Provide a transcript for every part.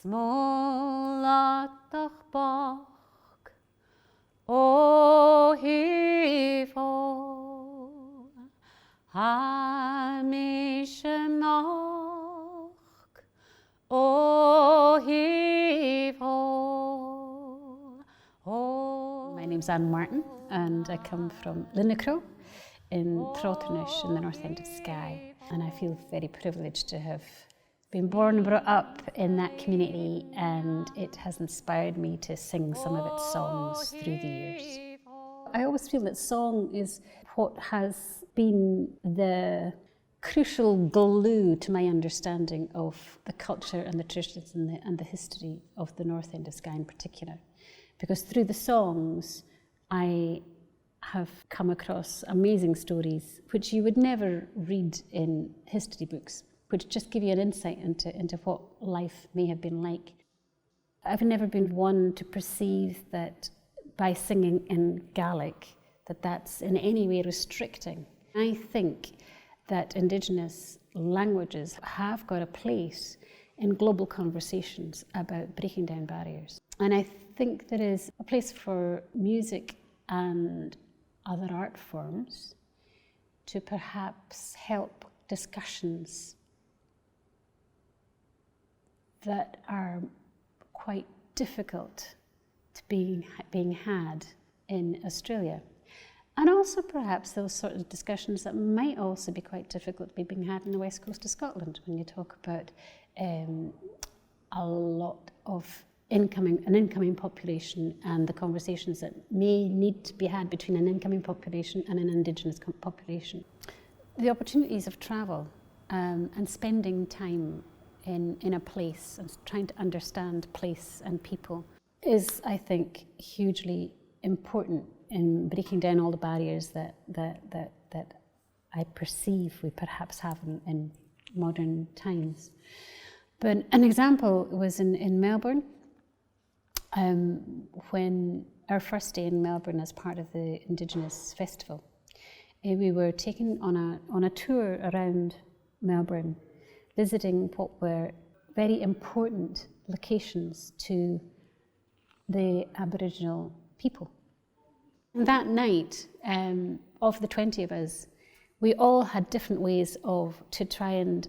Smolatach bach, o hivo, hamishenach, o hivo. My name's Anne Martin and I come from Linnacrow in Trotternish in the north end of Skye, and I feel very privileged to have been born and brought up in that community, and it has inspired me to sing some of its songs through the years. I always feel that song is what has been the crucial glue to my understanding of the culture and the traditions and the history of the north end of Skye in particular. Because through the songs, I have come across amazing stories which you would never read in history books, which just give you an insight into what life may have been like. I've never been one to perceive that by singing in Gaelic, that's in any way restricting. I think that Indigenous languages have got a place in global conversations about breaking down barriers. And I think there is a place for music and other art forms to perhaps help discussions that are quite difficult to being had in Australia. And also perhaps those sort of discussions that might also be quite difficult to be being had in the west coast of Scotland, when you talk about a lot of an incoming population and the conversations that may need to be had between an incoming population and an Indigenous population. The opportunities of travel and spending time in a place and trying to understand place and people is, I think, hugely important in breaking down all the barriers that I perceive we perhaps have in modern times. But an example was in Melbourne, when our first day in Melbourne as part of the Indigenous Festival. We were taken on a tour around Melbourne, visiting what were very important locations to the Aboriginal people. That night, of the 20 of us, we all had different ways to try and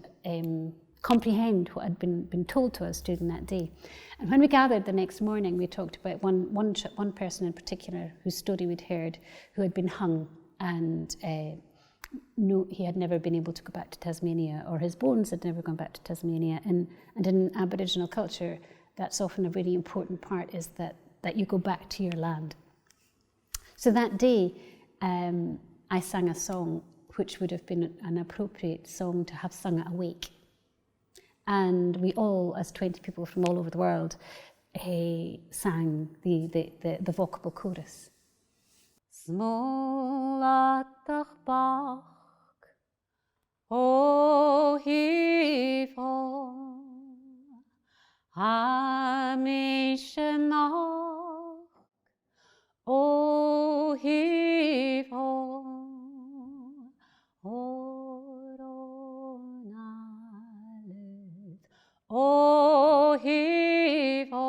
comprehend what had been told to us during that day. And when we gathered the next morning, we talked about one person in particular whose story we'd heard, who had been hung, and he had never been able to go back to Tasmania, or his bones had never gone back to Tasmania. And in Aboriginal culture, that's often a really important part, is that you go back to your land. So that day, I sang a song which would have been an appropriate song to have sung at a wake. And we all, as 20 people from all over the world, sang the vocable chorus. Smolatach bach, o hivo, hamishenach, o hivo, oronalith, o hivo,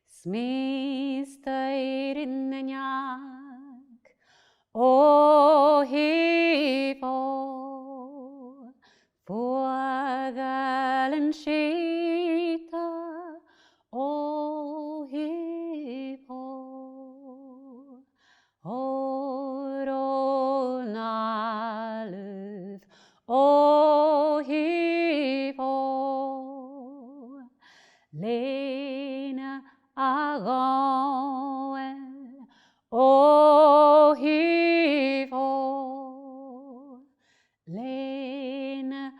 smisteirinyak, o hivo, vogelen skita, o hivo, oronalith, o hivo, lena agoel, o hivo, lena